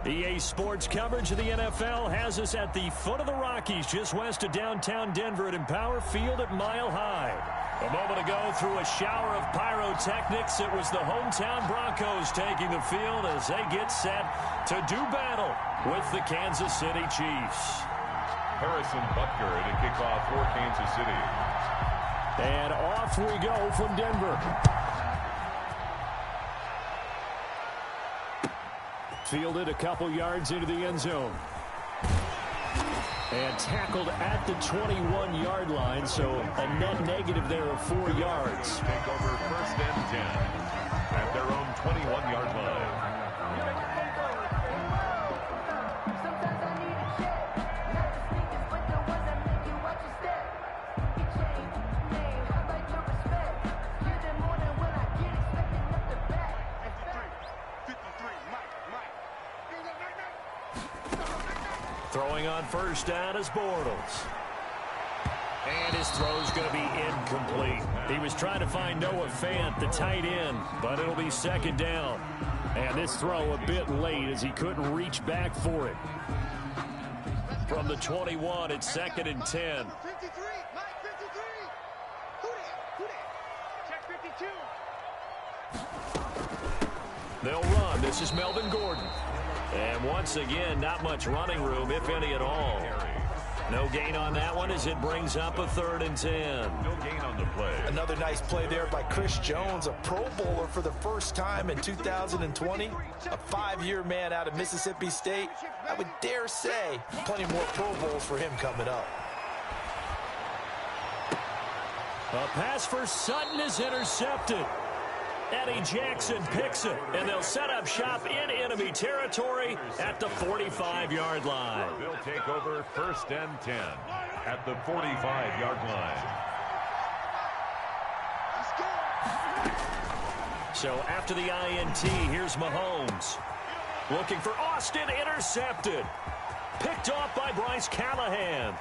EA Sports coverage of the NFL has us at the foot of the Rockies, just west of downtown Denver at Empower Field at Mile High. A moment ago, through a shower of pyrotechnics, it was the hometown Broncos taking the field as they get set to do battle with the Kansas City Chiefs. Harrison Butker to kick off for Kansas City. And off we go from Denver. Fielded a couple yards into the end zone. And tackled at the 21-yard line, so a net negative there of 4 yards. Take over first and 10 at their own 21-yard line. Throwing on first down is Bortles. And his throw's going to be incomplete. He was trying to find Noah Fant, the tight end, but it'll be second down. And this throw a bit late as he couldn't reach back for it. From the 21, it's second and 10. They'll run. This is Melvin Gordon. And once again, not much running room, if any at all. No gain on that one as it brings up a third and 10. No gain on the play. Another nice play there by Chris Jones, a Pro Bowler for the first time in 2020. A 5-year man out of Mississippi State. I would dare say plenty more Pro Bowls for him coming up. A pass for Sutton is intercepted. Eddie Jackson picks it, and they'll set up shop in enemy territory at the 45-yard line. They'll take over first and 10 at the 45-yard line. So after the INT, here's Mahomes. Looking for Austin, intercepted. Picked off by Bryce Callahan.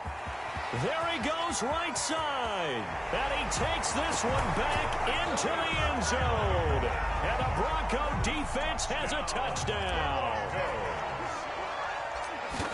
There he goes right side. And he takes this one back into the end zone. And the Bronco defense has a touchdown.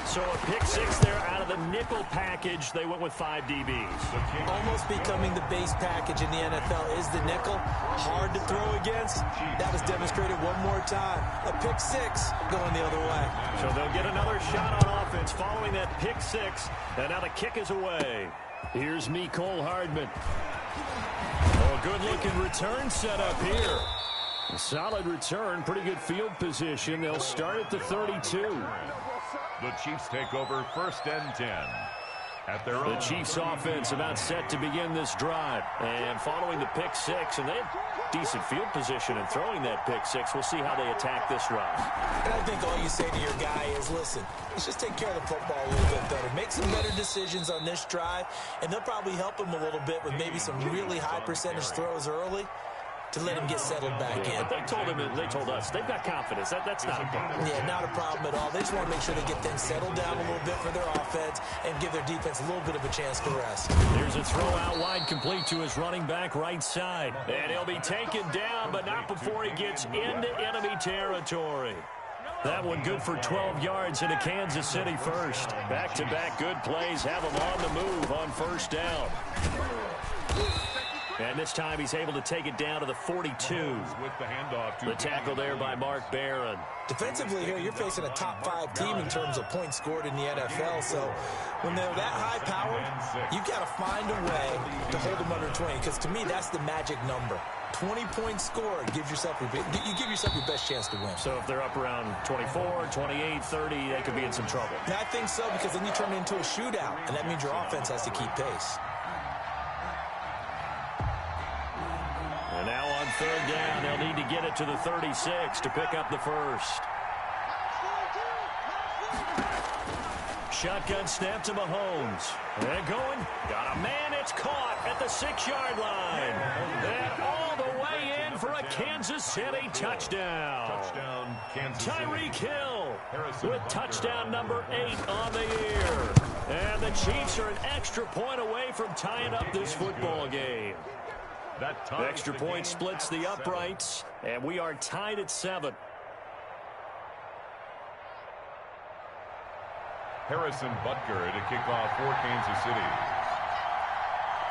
So a pick six there out of the nickel package. They went with 5 DBs. Almost becoming the base package in the NFL is the nickel. Hard to throw against. That was demonstrated one more time. A pick six going the other way. So they'll get another shot on offense following that pick six. And now the kick is away. Here's Mecole Hardman. Oh, a good-looking return set up here. A solid return, pretty good field position. They'll start at the 32. The Chiefs take over first and 10 at their own. The Chiefs offense about set to begin this drive. And following the pick six, and they have decent field position in throwing that pick six. We'll see how they attack this drive. And I think all you say to your guy is, listen, let's just take care of the football a little bit better. Make some better decisions on this drive, and they'll probably help him a little bit with maybe some really high percentage throws early to let him get settled back in. They told us they've got confidence. That's not a problem. Yeah, not a problem at all. They just want to make sure they get things settled down a little bit for their offense and give their defense a little bit of a chance to rest. There's a throw out wide complete to his running back right side. And he'll be taken down, but not before he gets into enemy territory. That one good for 12 yards into Kansas City first. Back-to-back good plays have him on the move on first down. And this time he's able to take it down to the 42. With the handoff to the tackle there by Mark Barron. Defensively here, you're facing a top-5 team in terms of points scored in the NFL. So when they're that high-powered, you've got to find a way to hold them under 20. Because to me, that's the magic number. 20 points scored. You give yourself your best chance to win. So if they're up around 24, 28, 30, they could be in some trouble. And I think so, because then you turn it into a shootout, and that means your offense has to keep pace. And now on third down, they'll need to get it to the 36 to pick up the first. Shotgun snap to Mahomes. And going. Got a man. It's caught at the 6-yard line. And all the way in for a Kansas City touchdown. Touchdown, Kansas City. Tyreek Hill with touchdown number 8 on the year. And the Chiefs are an extra point away from tying up this football game. The extra point splits the uprights, and we are tied at 7. Harrison Butker to kick off for Kansas City.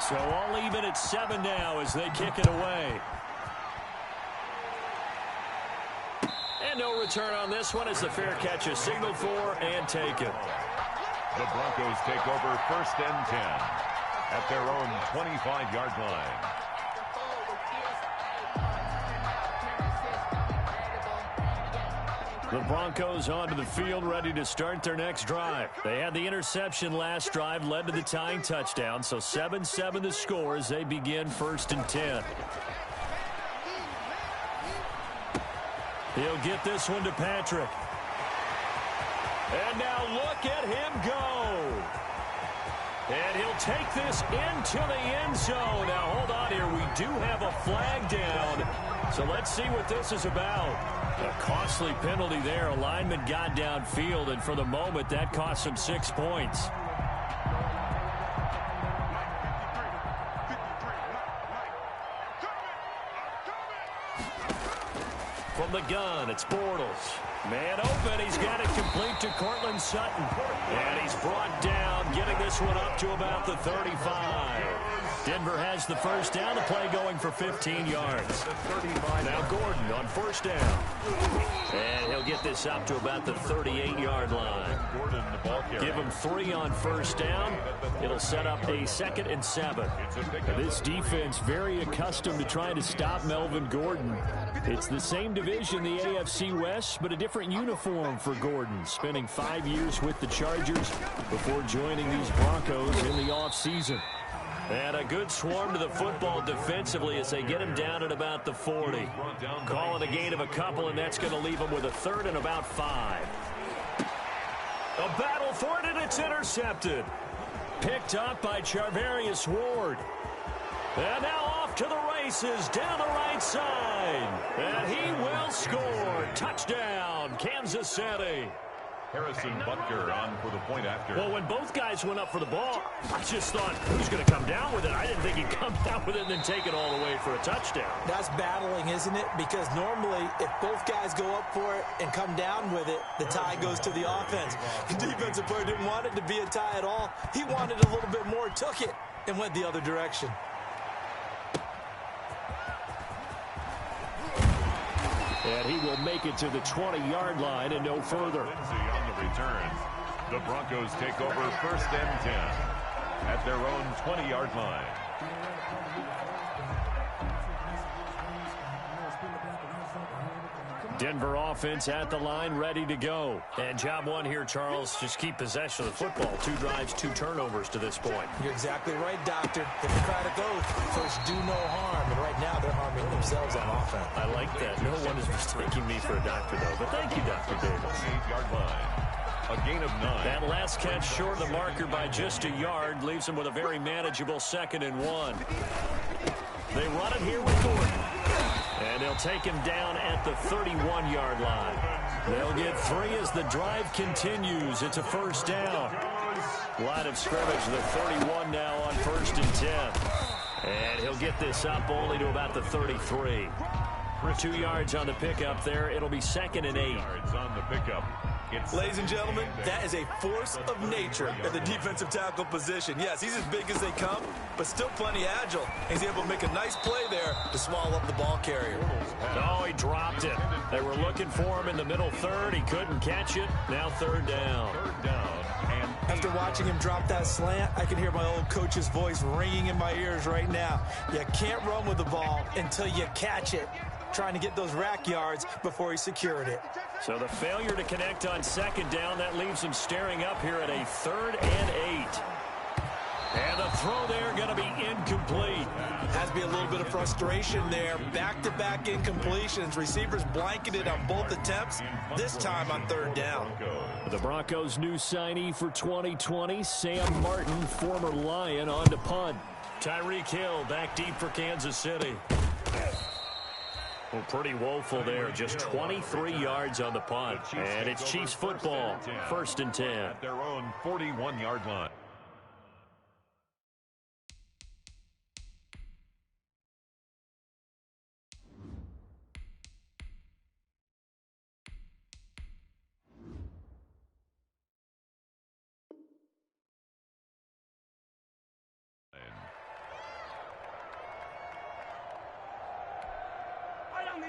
So all even at 7 now as they kick it away. And no return on this one as the fair catch is signaled for and taken. The Broncos take over 1st and 10 at their own 25-yard line. The Broncos onto the field ready to start their next drive. They had the interception last drive, led to the tying touchdown, so 7-7 the score as they begin 1st and 10. He'll get this one to Patrick. And now look at him go. And he'll take this into the end zone. Now hold on here. We do have a flag down. So let's see what this is about. A costly penalty there. A lineman got downfield, and for the moment, that cost him 6 points. From the gun, it's Bortles. Man open, he's got it complete to Cortland Sutton. And he's brought down, getting this one up to about the 35. Denver has the first down, the play going for 15 yards. Now Gordon on 1st down. And he'll get this up to about the 38-yard line. Give him 3 on 1st down. It'll set up a 2nd and 7. Now this defense very accustomed to trying to stop Melvin Gordon. It's the same division, the AFC West, but a different uniform for Gordon, spending 5 years with the Chargers before joining these Broncos in the offseason. And a good swarm to the football defensively as they get him down at about the 40. Call it a gain of a couple, and that's going to leave him with a 3rd and about 5. A battle for it, and it's intercepted. Picked up by Charvarius Ward. And now off to the races down the right side. And he will score. Touchdown, Kansas City. Harrison Butker on for the point after. Well, when both guys went up for the ball, I just thought, who's going to come down with it? I didn't think he'd come down with it and then take it all the way for a touchdown. That's battling, isn't it? Because normally, if both guys go up for it and come down with it, the tie goes to the offense. The defensive player didn't want it to be a tie at all. He wanted a little bit more, took it, and went the other direction. And he will make it to the 20-yard line and no further. Lindsay on the return. The Broncos take over 1st and 10 at their own 20-yard line. Denver offense at the line, ready to go. And job one here, Charles, just keep possession of the football. 2 drives, 2 turnovers to this point. You're exactly right, Doctor. Hippocratic oath, first do no harm. And right now they're harming themselves on offense. I like that. No one is mistaking me for a doctor, though. But thank you, Dr. Davis. 8-yard line. A gain of 9. That last catch short of the marker by just a yard leaves him with a very manageable 2nd and 1. They run it here with Gordon. And they'll take him down at the 31-yard line. They'll get 3 as the drive continues. It's a 1st down. Line of scrimmage, the 31 now on 1st and 10. And he'll get this up only to about the 33. 2 yards on the pickup there. It'll be 2nd and 8. Yards on the pickup. Ladies and gentlemen, that is a force of nature at the defensive tackle position. Yes, he's as big as they come, but still plenty agile. He's able to make a nice play there to swallow up the ball carrier. Oh, he dropped it. They were looking for him in the middle 3rd. He couldn't catch it. Now 3rd down. 3rd down. And after watching him drop that slant, I can hear my old coach's voice ringing in my ears right now. You can't run with the ball until you catch it. Trying to get those rack yards before he secured it. So the failure to connect on 2nd down, that leaves him staring up here at a 3rd and 8. And the throw there going to be incomplete. Has to be a little bit of frustration there. Back-to-back incompletions. Receivers blanketed on both attempts, this time on 3rd down. The Broncos' new signee for 2020, Sam Martin, former Lion, on to punt. Tyreek Hill back deep for Kansas City. Well, pretty woeful there. Just 23 yards on the punt. And it's Chiefs football. 1st and 10. At their own 41-yard line.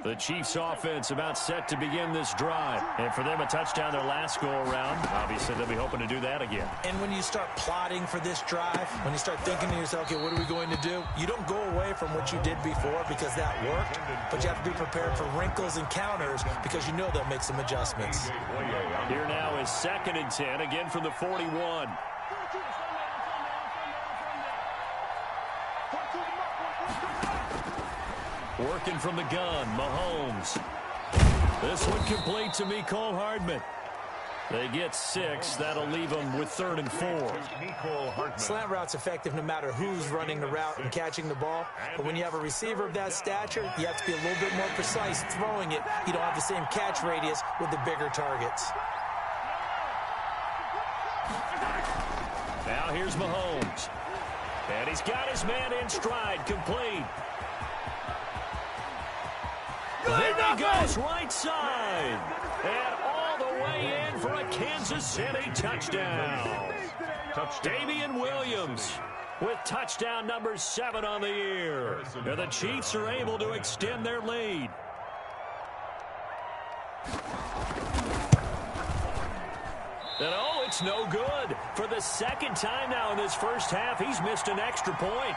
The Chiefs offense about set to begin this drive. And for them, a touchdown their last go-around. Obviously, they'll be hoping to do that again. And when you start plotting for this drive, when you start thinking to yourself, okay, what are we going to do? You don't go away from what you did before because that worked, but you have to be prepared for wrinkles and counters because you know they'll make some adjustments. Here now is 2nd and 10, again from the 41. Working from the gun, Mahomes. This one complete to Mecole Hardman. They get 6. That'll leave them with 3rd and 4. Slant route's effective no matter who's running the route and catching the ball. But when you have a receiver of that stature, you have to be a little bit more precise throwing it. You don't have the same catch radius with the bigger targets. Now here's Mahomes. And he's got his man in stride, complete. There he goes, right side. And all the way in for a Kansas City touchdown. Damian Williams with touchdown number 7 on the year. And the Chiefs are able to extend their lead. And oh, it's no good. For the 2nd time now in this first half, he's missed an extra point.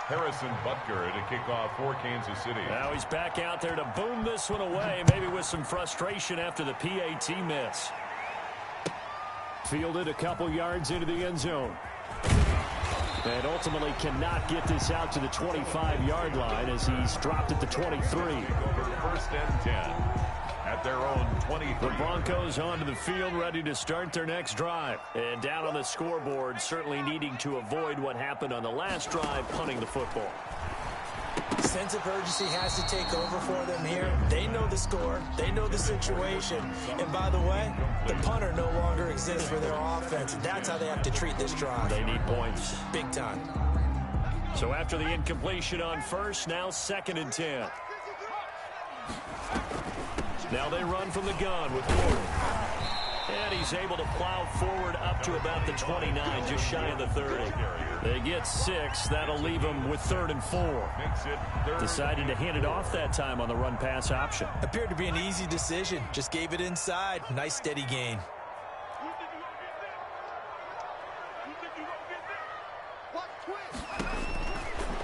Harrison Butker to kick off for Kansas City. Now he's back out there to boom this one away, maybe with some frustration after the PAT miss. Fielded a couple yards into the end zone. And ultimately cannot get this out to the 25-yard line as he's dropped at the 23. 1st and 10. At their own 23. The Broncos onto the field, ready to start their next drive. And down on the scoreboard, certainly needing to avoid what happened on the last drive, punting the football. Sense of urgency has to take over for them here. They know the score. They know the situation. And by the way, the punter no longer exists for their offense. That's how they have to treat this drive. They need points. Big time. So after the incompletion on 1st, now 2nd and 10. Now they run from the gun with Gordon. And he's able to plow forward up to about the 29, just shy of the 30. They get 6. That'll leave them with 3rd and 4. Decided to hand it off that time on the run-pass option. Appeared to be an easy decision. Just gave it inside. Nice, steady gain.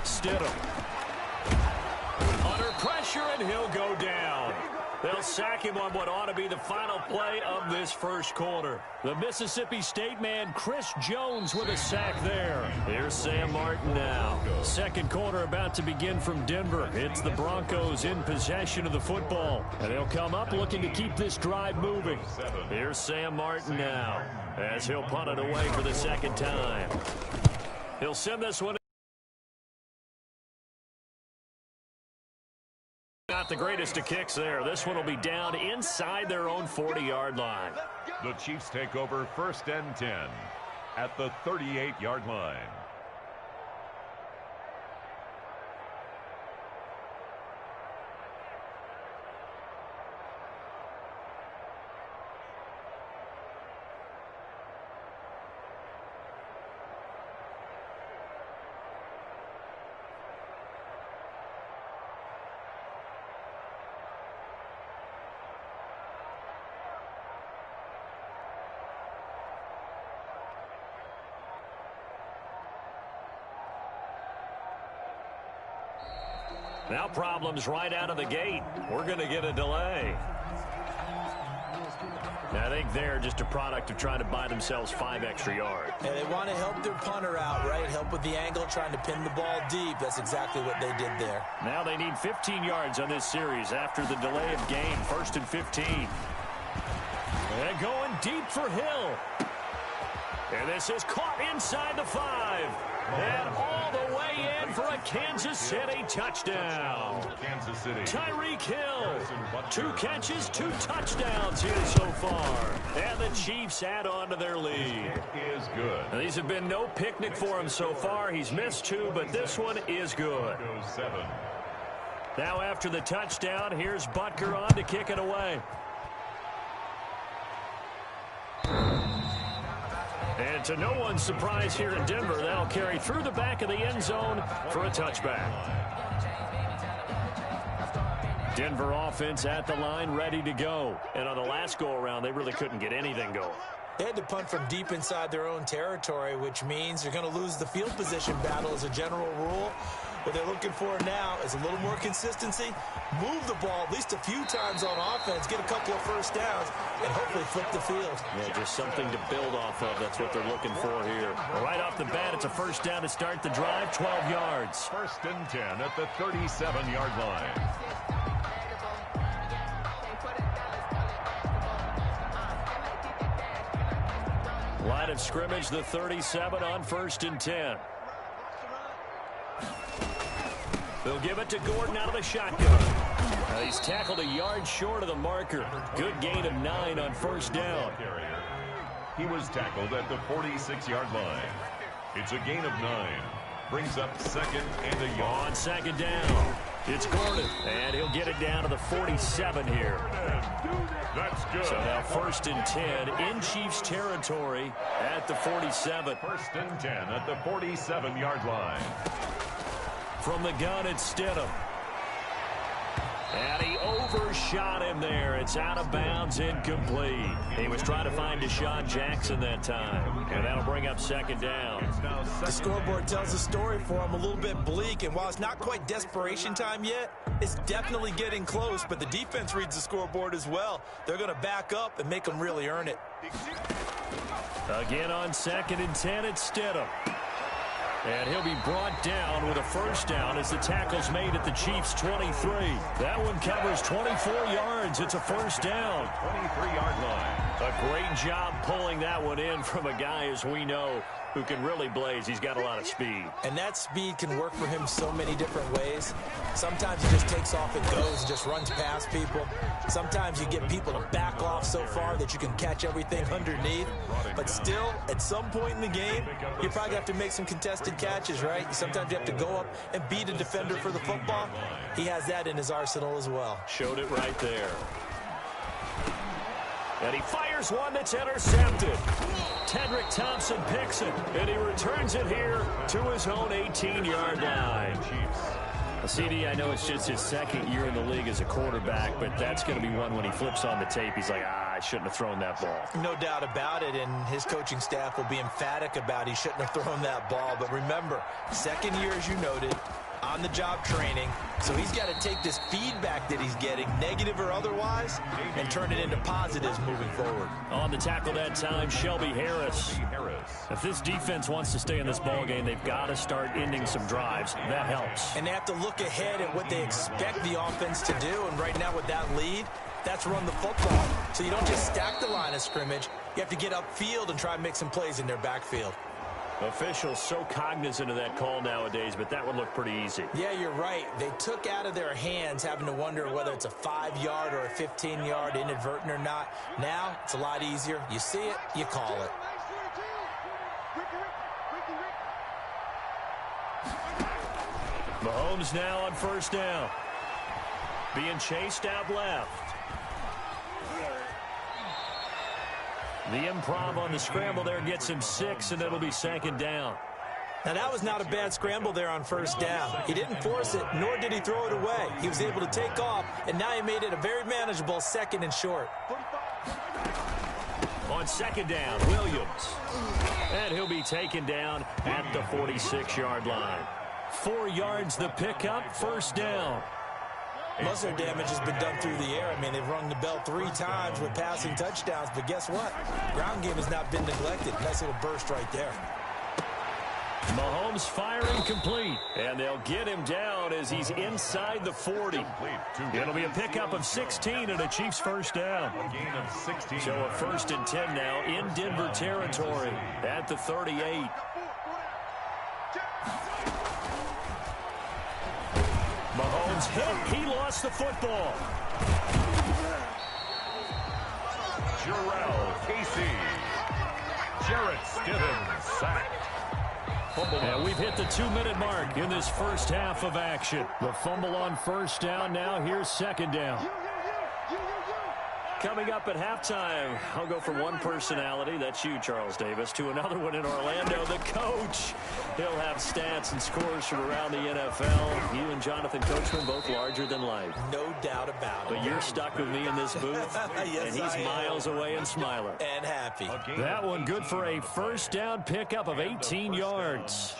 Stidham. Under pressure, and he'll go down. They'll sack him on what ought to be the final play of this first quarter. The Mississippi State man, Chris Jones, with a sack there. Here's Sam Martin now. 2nd quarter about to begin from Denver. It's the Broncos in possession of the football. And they'll come up looking to keep this drive moving. Here's Sam Martin now as he'll punt it away for the 2nd time. He'll send this one. Not the greatest of kicks there. This one will be down inside their own 40-yard line. The Chiefs take over 1st and 10 at the 38-yard line. Now problems right out of the gate. We're going to get a delay. I think they're just a product of trying to buy themselves 5 extra yards. And they want to help their punter out, right? Help with the angle, trying to pin the ball deep. That's exactly what they did there. Now they need 15 yards on this series after the delay of game. 1st and 15. And going deep for Hill. And this is caught inside the 5. And all the way in for a Kansas City touchdown. Kansas City. Tyreek Hill. 2 catches, 2 touchdowns here so far. And the Chiefs add on to their lead. Is good. Now, these have been no picnic for him so far. He's missed 2, but this one is good. Now after the touchdown, here's Butker on to kick it away. And to no one's surprise here in Denver, that'll carry through the back of the end zone for a touchback. Denver offense at the line, ready to go. And on the last go-around, they really couldn't get anything going. They had to punt from deep inside their own territory, which means you're going to lose the field position battle as a general rule. What they're looking for now is a little more consistency, move the ball at least a few times on offense, get a couple of first downs, and hopefully flip the field. Yeah, just something to build off of. That's what they're looking for here. Right off the bat, it's a first down to start the drive, 12 yards. 1st and 10 at the 37-yard line. Line of scrimmage, the 37 on 1st and 10. They'll give it to Gordon out of the shotgun. He's tackled a yard short of the marker. Good gain of 9 on 1st down. He was tackled at the 46-yard line. It's a gain of 9. Brings up 2nd and a yard. On 2nd down, it's Gordon, and he'll get it down to the 47 here. That's good. So now 1st and 10 in Chiefs territory at the 47. 1st and 10 at the 47-yard line. From the gun, it's Stidham. And he overshot him there. It's out of bounds, incomplete. He was trying to find Deshaun Jackson that time. And that'll bring up 2nd down. The scoreboard tells a story for him, a little bit bleak. And while it's not quite desperation time yet, it's definitely getting close. But the defense reads the scoreboard as well. They're going to back up and make them really earn it. Again on 2nd and 10, it's Stidham. And he'll be brought down with a first down as the tackle's made at the Chiefs' 23. That one covers 24 yards. It's a first down. 23-yard line. A great job pulling that one in from a guy, as we know, who can really blaze. He's got a lot of speed. And that speed can work for him so many different ways. Sometimes he just takes off and goes and just runs past people. Sometimes you get people to back off so far that you can catch everything underneath. But still, at some point in the game, you probably have to make some contested catches, right? Sometimes you have to go up and beat a defender for the football. He has that in his arsenal as well. Showed it right there. And he fires one that's intercepted. Tedrick Thompson picks it, and he returns it here to his own 18-yard line. CD, I know it's just his 2nd year in the league as a quarterback, but that's going to be one when he flips on the tape. He's like, I shouldn't have thrown that ball. No doubt about it, and his coaching staff will be emphatic about he shouldn't have thrown that ball. But remember, 2nd year, as you noted, on-the-job training. So he's got to take this feedback that he's getting, negative or otherwise, and turn it into positives moving forward. On the tackle that time, Shelby Harris. If this defense wants to stay in this ballgame, they've got to start ending some drives. That helps. And they have to look ahead at what they expect the offense to do. And right now with that lead, that's run the football. So you don't just stack the line of scrimmage. You have to get upfield and try and make some plays in their backfield. Officials so cognizant of that call nowadays, but that would look pretty easy. Yeah, you're right. They took out of their hands having to wonder whether it's a 5-yard or a 15-yard inadvertent or not. Now, it's a lot easier. You see it, you call it. Mahomes now on 1st down. Being chased out left. The improv on the scramble there gets him 6, and it'll be 2nd down. Now, that was not a bad scramble there on 1st down. He didn't force it, nor did he throw it away. He was able to take off, and now he made it a very manageable 2nd and short. On 2nd down, Williams. And he'll be taken down at the 46-yard line. 4 yards the pickup, 1st down. Most of their damage has been done through the air. I mean, they've rung the bell 3 times with passing touchdowns, but guess what? Ground game has not been neglected. Nice little burst right there. Mahomes firing complete, and they'll get him down as he's inside the 40. It'll be a pickup of 16 and a Chiefs first down. So a 1st and 10 now in Denver territory at the 38. Mahomes hit. He lost the football. Jarrell Casey. Jarrett Stidham sacked. And we've hit the 2-minute mark in this first half of action. The fumble on 1st down. Now here's 2nd down. Coming up at halftime, I'll go from one personality, that's you, Charles Davis, to another one in Orlando, the coach. He'll have stats and scores from around the NFL. You and Jonathan Coachman, both larger than life. No doubt about it. But you're stuck with me in this booth, yes, and he's miles away and smiling. And happy. That one good for a first down pickup of 18 yards.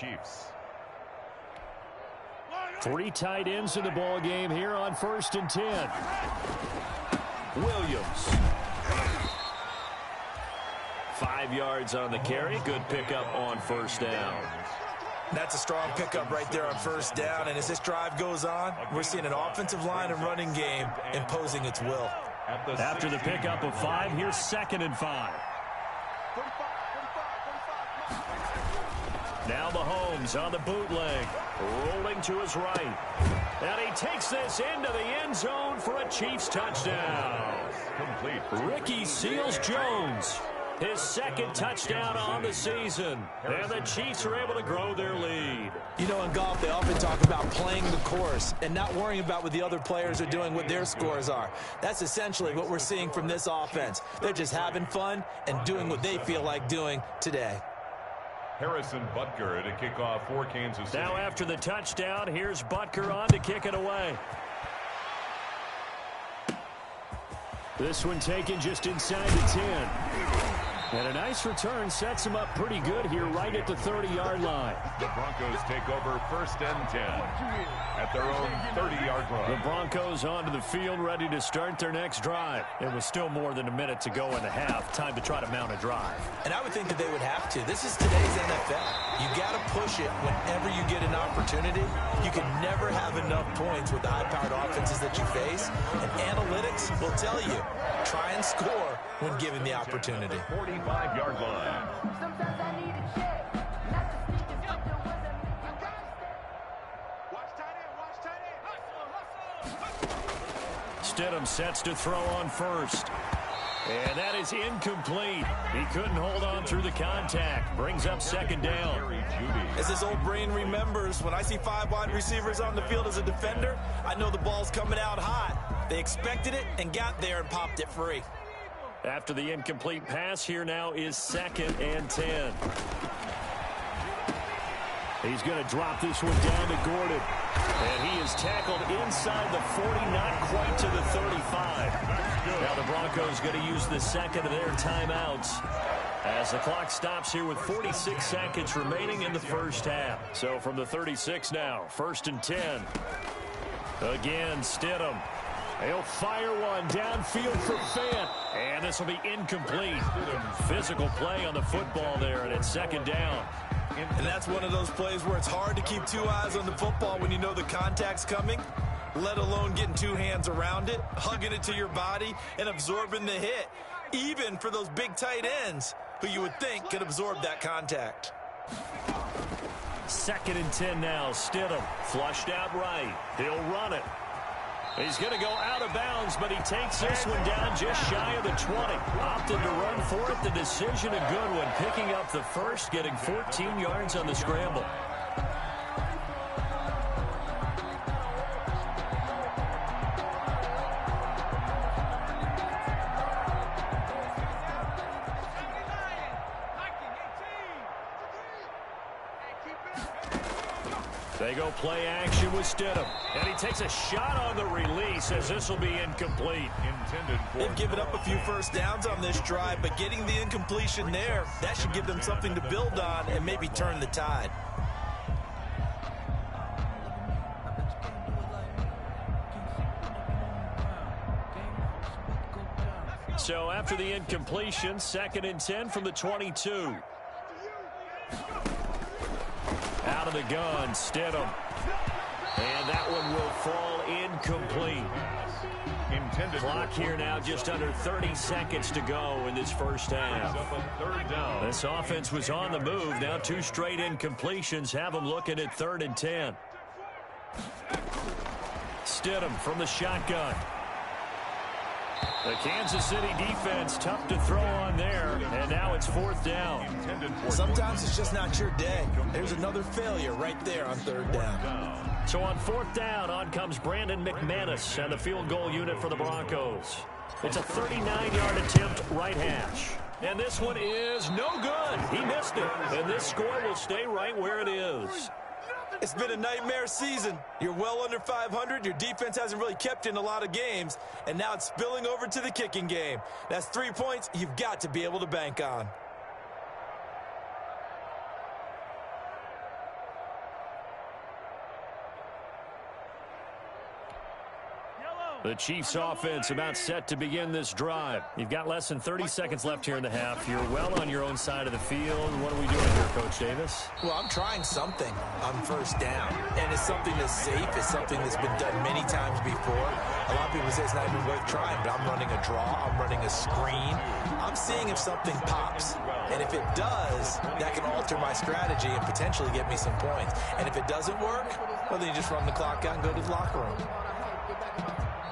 Three tight ends in the ball game here on 1st and 10. Williams. 5 yards on the carry. Good pickup on 1st down. That's a strong pickup right there on 1st down. And as this drive goes on, we're seeing an offensive line and running game imposing its will. After the pickup of 5, here's 2nd and 5. Now Mahomes on the bootleg, rolling to his right. And he takes this into the end zone for a Chiefs touchdown. Complete. Ricky Seals-Jones, his 2nd touchdown on the season. And the Chiefs are able to grow their lead. You know, in golf, they often talk about playing the course and not worrying about what the other players are doing, what their scores are. That's essentially what we're seeing from this offense. They're just having fun and doing what they feel like doing today. Harrison Butker to kick off for Kansas City. Now after the touchdown, here's Butker on to kick it away. This one taken just inside the 10. And a nice return sets him up pretty good here right at the 30-yard line. The Broncos take over 1st and 10 at their own 30-yard line. The Broncos onto the field ready to start their next drive. It was still more than a minute to go in the half. Time to try to mount a drive. And I would think that they would have to. This is today's NFL. You got to push it whenever you get an opportunity. You can never have enough points with the high-powered offenses that you face. And analytics will tell you, try and score when given the opportunity. 45-yard line. Sometimes I need a check. Not to sneak it up the weather. Watch tight end. Stidham sets to throw on 1st. And that is incomplete. He couldn't hold on through the contact. Brings up 2nd down. As this old brain remembers, when I see 5 wide receivers on the field as a defender, I know the ball's coming out hot. They expected it and got there and popped it free. After the incomplete pass, here now is 2nd and 10. He's going to drop this one down to Gordon. And he is tackled inside the 40, not quite to the 35. Now the Broncos going to use the 2nd of their timeouts as the clock stops here with 46 seconds remaining in the 1st half. So from the 36 now, 1st and 10. Again, Stidham. He'll fire one downfield for Fant. And this will be incomplete. Physical play on the football there, and it's 2nd down. And that's one of those plays where it's hard to keep 2 eyes on the football when you know the contact's coming, let alone getting 2 hands around it, hugging it to your body, and absorbing the hit, even for those big tight ends who you would think could absorb that contact. 2nd and 10 now. Stidham flushed out right. He'll run it. He's going to go out of bounds, but he takes this one down just shy of the 20. Opted to run for it. The decision a good one. Picking up the 1st, getting 14 yards on the scramble. They go play action with Stidham. And he takes a shot on the release as this will be incomplete. They've given up a few 1st downs on this drive, but getting the incompletion there, that should give them something to build on and maybe turn the tide. So after the incompletion, 2nd and 10 from the 22. Out of the gun, Stidham. And that one will fall incomplete. Clock here now just under 30 seconds to go in this 1st half. This offense was on the move. Now 2 straight incompletions have them looking at 3rd and 10. Stidham from the shotgun. The Kansas City defense tough to throw on there, and now it's 4th down. Sometimes it's just not your day. There's another failure right there on 3rd down. So on 4th down, on comes Brandon McManus and the field goal unit for the Broncos. It's a 39-yard attempt right hash. And this one is no good. He missed it. And this score will stay right where it is. It's been a nightmare season. You're well under 500. Your defense hasn't really kept you in a lot of games. And now it's spilling over to the kicking game. That's 3 points you've got to be able to bank on. The Chiefs offense about set to begin this drive. You've got less than 30 seconds left here in the half. You're well on your own side of the field. What are we doing here, Coach Davis? Well, I'm trying something on first down. And it's something that's safe. It's something that's been done many times before. A lot of people say it's not even worth trying, but I'm running a draw. I'm running a screen. I'm seeing if something pops. And if it does, that can alter my strategy and potentially get me some points. And if it doesn't work, well, then you just run the clock out and go to the locker room.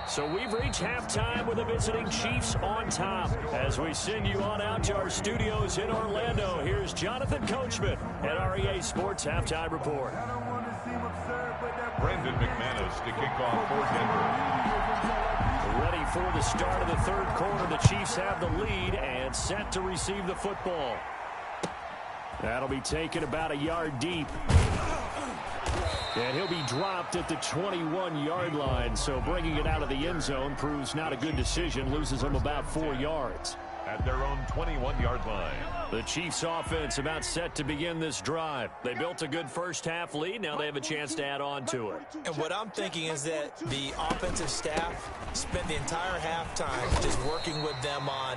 So we've reached halftime with the visiting Chiefs on top. As we send you on out to our studios in Orlando, here's Jonathan Coachman at REA Sports Halftime Report. Brandon McManus to kick off for Denver. Ready for the start of the third quarter. The Chiefs have the lead and set to receive the football. That'll be taken about a yard deep. And he'll be dropped at the 21-yard line, so bringing it out of the end zone proves not a good decision, loses him about 4 yards. At their own 21-yard line. The Chiefs offense about set to begin this drive. They built a good first half lead. Now they have a chance to add on to it. And what I'm thinking is that the offensive staff spent the entire halftime just working with them on,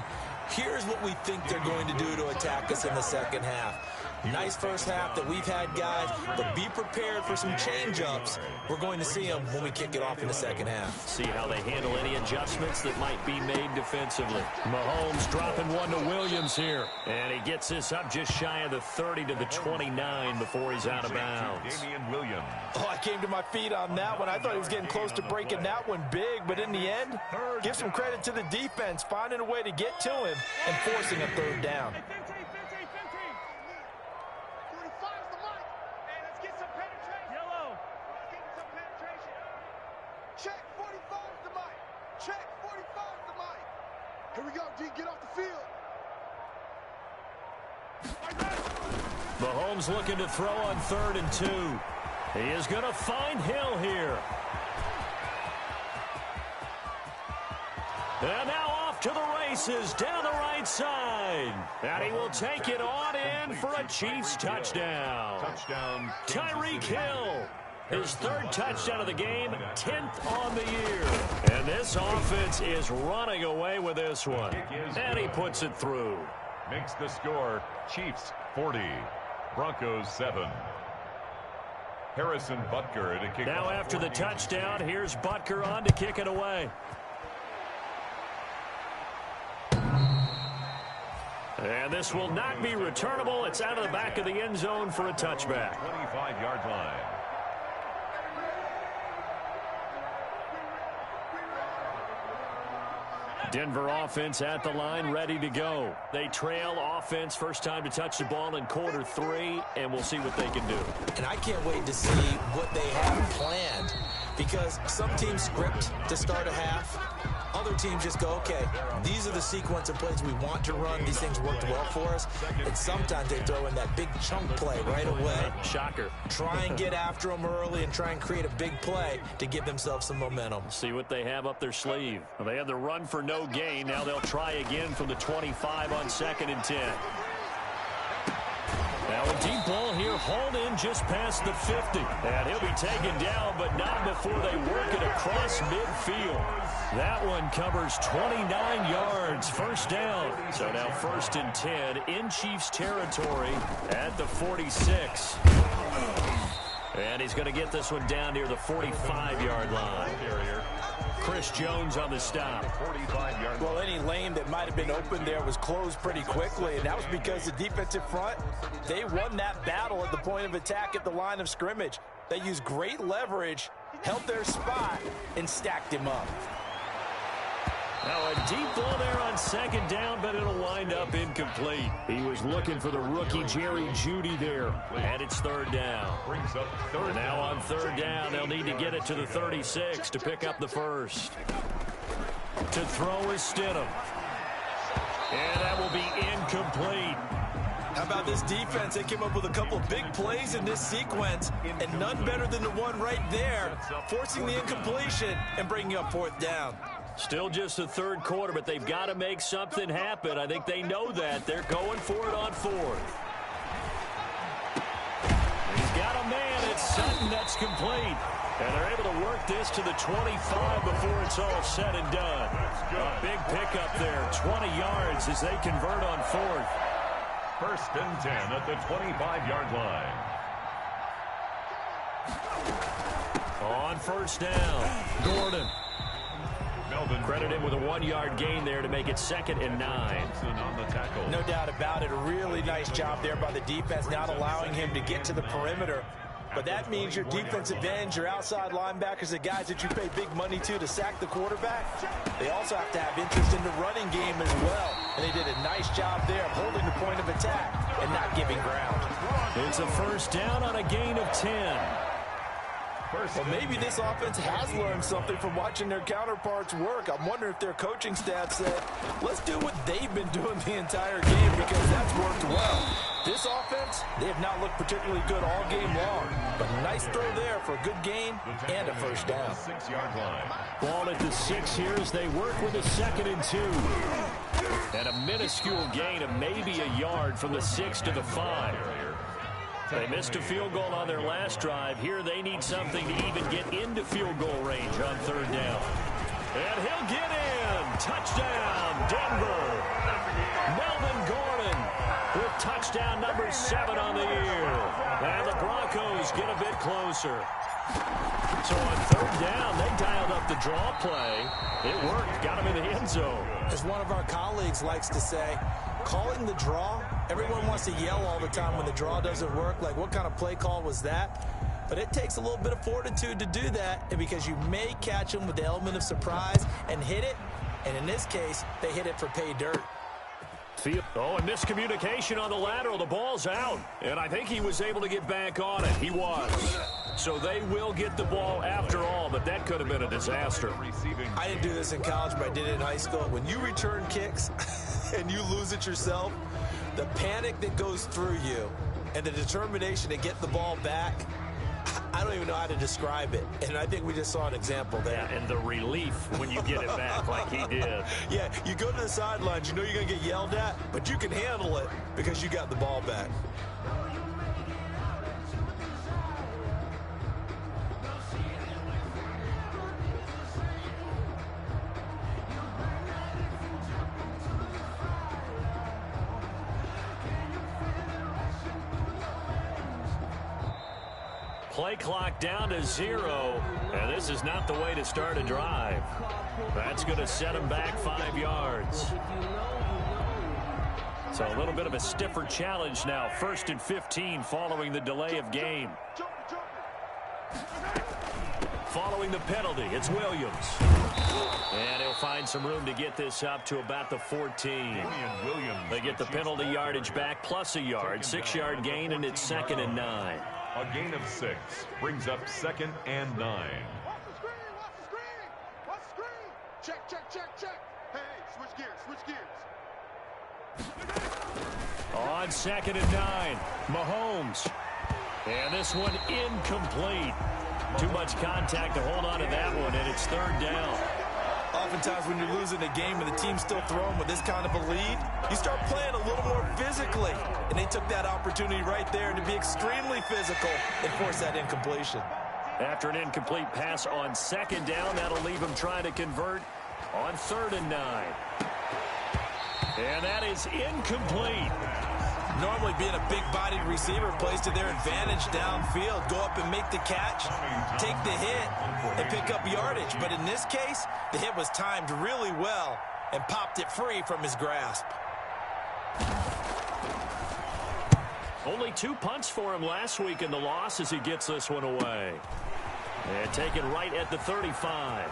here's what we think they're going to do to attack us in the second half. Nice first half that we've had, guys, but be prepared for some change-ups. We're going to see them when we kick it off in the second half. See how they handle any adjustments that might be made defensively. Mahomes dropping one to Williams here. And he gets this up just shy of the 30 to the 29 before he's out of bounds. Damian Williams. Oh, I came to my feet on that one. I thought he was getting close to breaking that one big, but in the end, give some credit to the defense, finding a way to get to him and forcing a third down. Check 45's the mic. Check 45's the mic. Here we go, D. Get off the field. Mahomes looking to throw on 3rd and 2. He is going to find Hill here. And now off to the races down the right side. And he will take it on in for a Chiefs touchdown. Touchdown. Tyreek Hill. His 3rd touchdown of the game, 10th on the year. And this offense is running away with this one. And he puts it through. Makes the score Chiefs 40, Broncos 7. Harrison Butker to kick Now off. after the touchdown, here's Butker on to kick it away. And this will not be returnable. It's out of the back of the end zone for a touchback. 25-yard line. Denver offense at the line, ready to go. They trail offense, first time to touch the ball in quarter 3, and we'll see what they can do. And I can't wait to see what they have planned, because some teams script to start a half. Other teams just go, okay, these are the sequence of plays we want to run. These things worked well for us. And sometimes they throw in that big chunk play right away. Shocker. Try and get after them early and try and create a big play to give themselves some momentum. See what they have up their sleeve. Well, they had the run for no gain. Now they'll try again from the 25 on 2nd and 10. Now a deep ball here, hauled in just past the 50. And he'll be taken down, but not before they work it across midfield. That one covers 29 yards, first down. So now 1st and 10 in Chiefs territory at the 46. And he's going to get this one down near the 45-yard line. Chris Jones on the stop. Well, any lane that might have been open there was closed pretty quickly, and that was because the defensive front, they won that battle at the point of attack at the line of scrimmage. They used great leverage, held their spot, and stacked him up. Now a deep ball there on 2nd down, but it'll wind up incomplete. He was looking for the rookie Jerry Jeudy there, and it's 3rd down. Brings up 3rd. Now on 3rd down, they'll need to get it to the 36 to pick up the first. To throw is Stidham. And that will be incomplete. How about this defense? They came up with a couple of big plays in this sequence, and none better than the one right there, forcing the incompletion and bringing up 4th down. Still just the 3rd quarter, but they've got to make something happen. I think they know that. They're going for it on 4th. He's got a man. It's Sutton. That's complete. And they're able to work this to the 25 before it's all said and done. A big pickup there, 20 yards as they convert on 4th. 1st and 10 at the 25-yard line. On 1st down, Gordon. Credit him with a 1-yard gain there to make it 2nd and 9. On the tackle. No doubt about it. A really nice job there by the defense, not allowing him to get to the perimeter. But that means your defensive ends, your outside linebackers, the guys that you pay big money to sack the quarterback, they also have to have interest in the running game as well. And they did a nice job there of holding the point of attack and not giving ground. It's a 1st down on a gain of 10. Well, maybe this offense has learned something from watching their counterparts work. I'm wondering if their coaching staff said, let's do what they've been doing the entire game, because that's worked well. This offense, they have not looked particularly good all game long. But a nice throw there for a good gain and a 1st down. 6-yard line. Ball at the 6 here as they work with a 2nd and 2. And a minuscule gain of maybe a yard from the 6 to the 5. They missed a field goal on their last drive. Here they need something to even get into field goal range on 3rd down. And he'll get in. Touchdown, Denver. Melvin Gordon with touchdown number 7 on the year. And the Broncos get a bit closer. So on 3rd down, they dialed up the draw play. It worked. Got him in the end zone. As one of our colleagues likes to say, calling the draw, everyone wants to yell all the time when the draw doesn't work, like what kind of play call was that? But it takes a little bit of fortitude to do that, and because you may catch them with the element of surprise and hit it, and in this case, they hit it for pay dirt. Oh, and miscommunication on the lateral. The ball's out, and I think he was able to get back on it. He was. So they will get the ball after all, but that could have been a disaster. I didn't do this in college, but I did it in high school. When you return kicks and you lose it yourself, the panic that goes through you and the determination to get the ball back, I don't even know how to describe it. And I think we just saw an example there. Yeah, and the relief when you get it back like he did. Yeah, you go to the sidelines, you know you're going to get yelled at, but you can handle it because you got the ball back. Play clock down to 0, and this is not the way to start a drive. That's going to set him back 5 yards. So a little bit of a stiffer challenge now. 1st and 15 following the delay of game. Following the penalty, it's Williams. And he'll find some room to get this up to about the 14. They get the penalty yardage back plus a yard. 6-yard gain, and it's 2nd and 9. A gain of 6 brings up 2nd and 9. Watch the screen, watch the screen, watch the screen. Check, check, check, check. Hey, switch gears, switch gears. On 2nd and 9, Mahomes. And this one incomplete. Too much contact to hold on to that one, and it's 3rd down. Oftentimes when you're losing a game and the team's still throwing with this kind of a lead, you start playing a little more physically. And they took that opportunity right there to be extremely physical and force that incompletion. After an incomplete pass on 2nd down, that'll leave them trying to convert on 3rd and 9. And that is incomplete. Normally being a big-bodied receiver plays to their advantage downfield. Go up and make the catch, take the hit, and pick up yardage. But in this case, the hit was timed really well and popped it free from his grasp. Only 2 punts for him last week in the loss as he gets this one away. And taken right at the 35.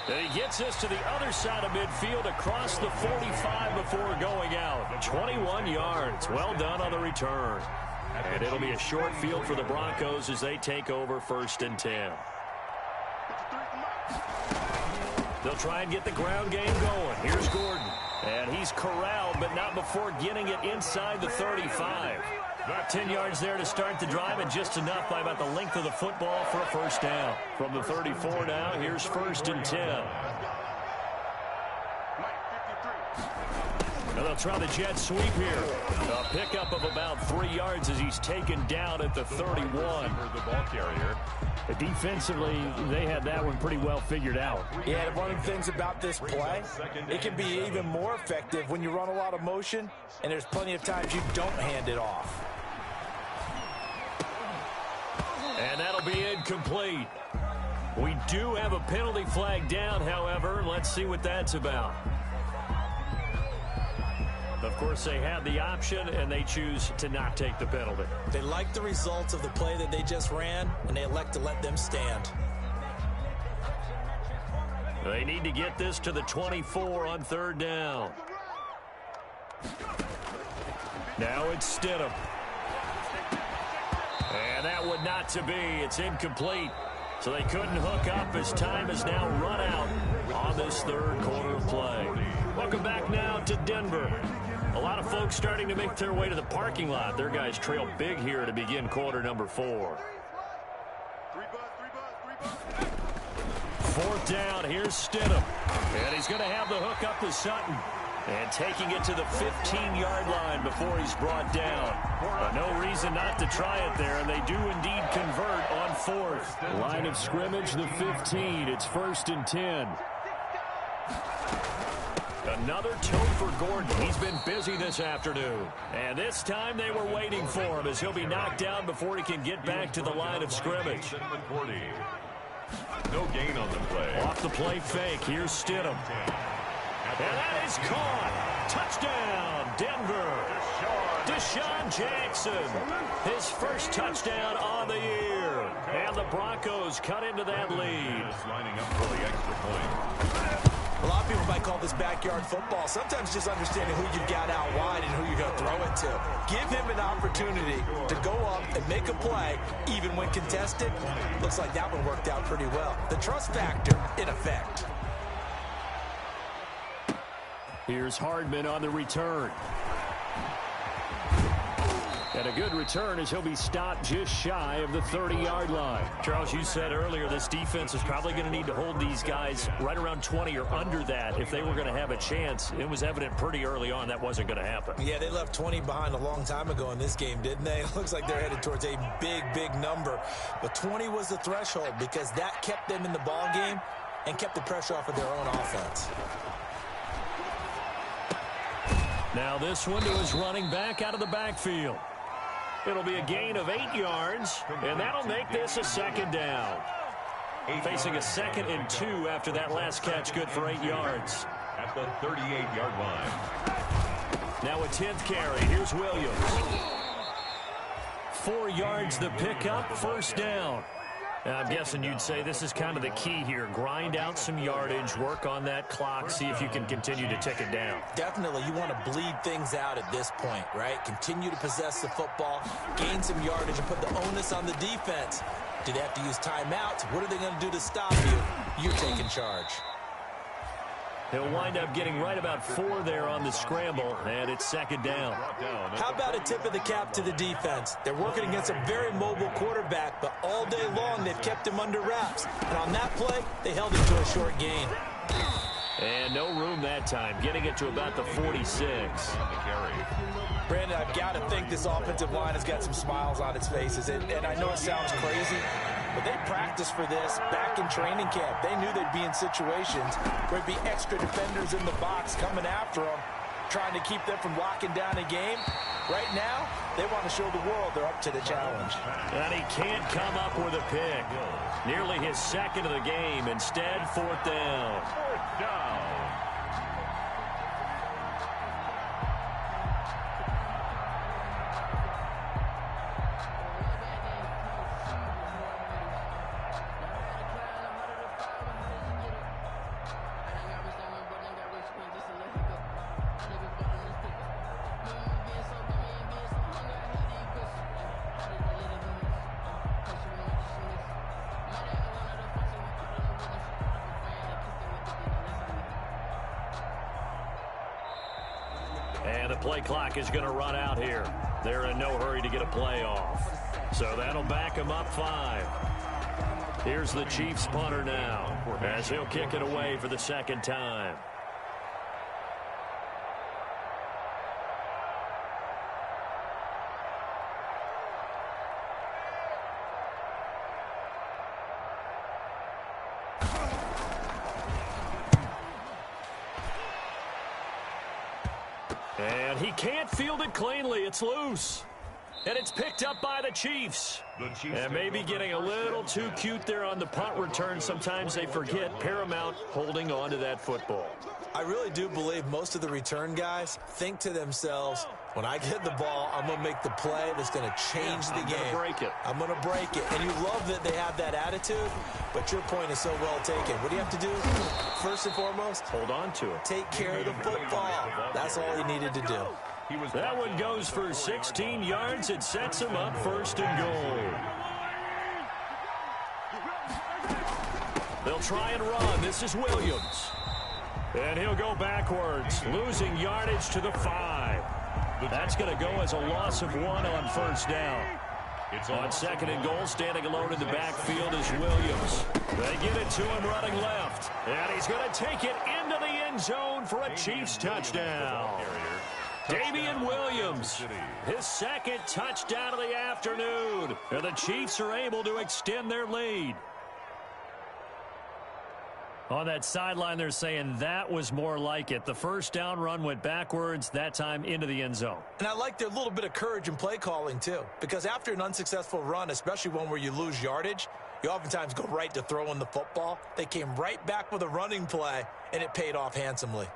And he gets us to the other side of midfield across the 45 before going out. 21 yards. Well done on the return. And it'll be a short field for the Broncos as they take over 1st and 10. They'll try and get the ground game going. Here's Gordon. And he's corralled, but not before getting it inside the 35. About 10 yards there to start the drive, and just enough by about the length of the football for a first down. From the 34 now, here's 1st and 10. Now they'll try the jet sweep here. A pickup of about 3 yards as he's taken down at the 31. The ball carrier. Defensively, they had that one pretty well figured out. Yeah, one of the things about this play, it can be even more effective when you run a lot of motion, and there's plenty of times you don't hand it off. And that'll be incomplete. We do have a penalty flag down, however. Let's see what that's about. Of course, they have the option, and they choose to not take the penalty. They like the results of the play that they just ran, and they elect to let them stand. They need to get this to the 24 on 3rd down. Now it's Stidham. And that would not to be. It's incomplete. So they couldn't hook up as time is now run out on this 3rd quarter of play. Welcome back now to Denver. A lot of folks starting to make their way to the parking lot. Their guys trail big here to begin quarter number 4. 4th down, here's Stidham. And he's going to have the hook up to Sutton. And taking it to the 15-yard line before he's brought down. But no reason not to try it there, and they do indeed convert on 4th. Line of scrimmage, the 15. It's 1st and 10. Another toe for Gordon. He's been busy this afternoon. And this time they were waiting for him as he'll be knocked down before he can get back to the line of scrimmage. No gain on the play. Off the play fake. Here's Stidham. And that is caught. Touchdown, Denver. Deshaun Jackson. His first touchdown on the year. And the Broncos cut into that lead. Lining up for the extra point. A lot of people might call this backyard football. Sometimes just understanding who you've got out wide and who you're going to throw it to. Give him an opportunity to go up and make a play, even when contested. Looks like that one worked out pretty well. The trust factor in effect. Here's Hardman on the return. And a good return as he'll be stopped just shy of the 30-yard line. Charles, you said earlier this defense is probably going to need to hold these guys right around 20 or under that if they were going to have a chance. It was evident pretty early on that wasn't going to happen. Yeah, they left 20 behind a long time ago in this game, didn't they? It looks like they're headed towards a big, big number. But 20 was the threshold because that kept them in the ball game and kept the pressure off of their own offense. Now this one to his running back out of the backfield. It'll be a gain of 8 yards, and that'll make this a 2nd down. Facing a 2nd and 2 after that last catch, good for 8 yards. At the 38-yard line. Now a 10th carry. Here's Williams. 4 yards the pickup, 1st down. Now, I'm guessing you'd say this is kind of the key here. Grind out some yardage, work on that clock, see if you can continue to tick it down. Definitely, you want to bleed things out at this point, right? Continue to possess the football, gain some yardage, and put the onus on the defense. Do they have to use timeouts? What are they going to do to stop you? You're taking charge. He'll wind up getting right about 4 there on the scramble, and it's 2nd down. How about a tip of the cap to the defense? They're working against a very mobile quarterback, but all day long they've kept him under wraps. And on that play, they held him to a short gain. And no room that time, getting it to about the 46. Brandon, I've got to think this offensive line has got some smiles on its faces. And I know it sounds crazy, but they practiced for this back in training camp. They knew they'd be in situations where there'd be extra defenders in the box coming after them, trying to keep them from locking down a game. Right now, they want to show the world they're up to the challenge. And he can't come up with a pick. Nearly his 2nd of the game. Instead, 4th down. 4th down. And the play clock is going to run out here. They're in no hurry to get a play off. So that'll back them up 5. Here's the Chiefs punter now as he'll kick it away for the second time. And he can't field it cleanly. It's loose. And it's picked up by the Chiefs. And maybe getting a little too cute there on the punt return. Sometimes they forget Paramount holding on to that football. I really do believe most of the return guys think to themselves, when I get the ball, I'm going to make the play that's going to change the game. I'm going to break it. I'm going to break it. And you love that they have that attitude, but your point is so well taken. What do you have to do? First and foremost, hold on to it. Take care of the football. That's all he needed to do. That one goes for 16 yards. It sets him up 1st and goal. They'll try and run. This is Williams. And he'll go backwards, losing yardage to the 5. That's going to go as a loss of 1 on 1st down. On 2nd and goal, standing alone in the backfield is Williams. They get it to him running left. And he's going to take it into the end zone for a Chiefs touchdown. Damian Williams, his 2nd touchdown of the afternoon. And the Chiefs are able to extend their lead. On that sideline, they're saying that was more like it. The 1st down run went backwards, that time into the end zone. And I like their little bit of courage in play calling, too. Because after an unsuccessful run, especially one where you lose yardage, you oftentimes go right to throwing the football. They came right back with a running play, and it paid off handsomely.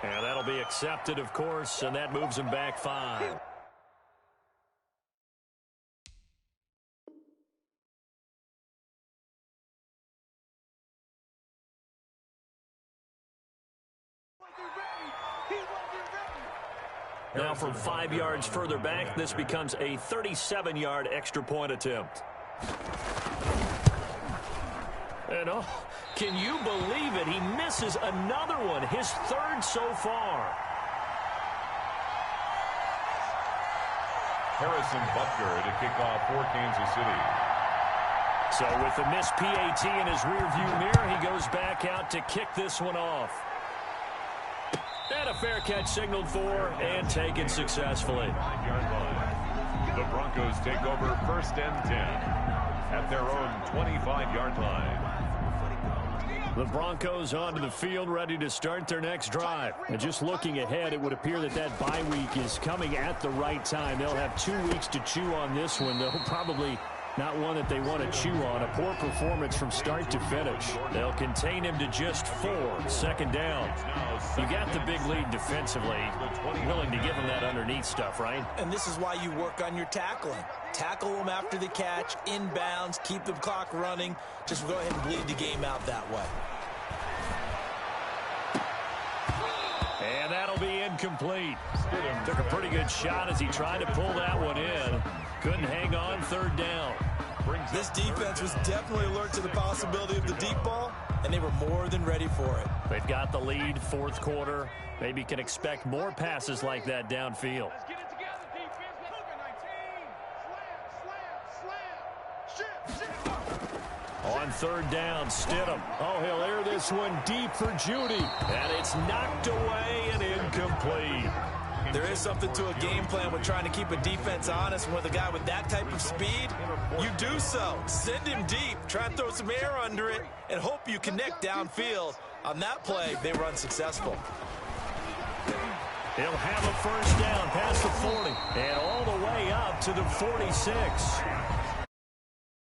And that'll be accepted, of course, and that moves him back 5. Now from 5 yards further back, this becomes a 37-yard extra point attempt. And oh, can you believe it? He misses another one, his 3rd so far. Harrison Butker to kick off for Kansas City. So with the missed PAT in his rearview mirror, he goes back out to kick this one off. And a fair catch signaled for and taken successfully. 5-yard line. The Broncos take over 1st and 10 at their own 25-yard line. The Broncos onto the field, ready to start their next drive. And just looking ahead, it would appear that that bye week is coming at the right time. They'll have 2 weeks to chew on this one, though probably not one that they want to chew on. A poor performance from start to finish. They'll contain him to just 4. 2nd down. You got the big lead defensively. Willing to give him that underneath stuff, right? And this is why you work on your tackling. Tackle them after the catch, inbounds, keep the clock running. Just go ahead and bleed the game out that way. And that'll be incomplete. Took a pretty good shot as he tried to pull that one in. Couldn't hang on 3rd down. This defense was definitely alert to the possibility of the deep ball, and they were more than ready for it. They've got the lead, 4th quarter. Maybe can expect more passes like that downfield. Let's get it together, defense. Look at 19. Slam. On 3rd down, Stidham. Oh, he'll air this one deep for Judy. And it's knocked away and incomplete. There is something to a game plan with trying to keep a defense honest. With a guy with that type of speed, you do so. Send him deep. Try and throw some air under it and hope you connect downfield. On that play, they were unsuccessful. He'll have a 1st down past the 40 and all the way up to the 46.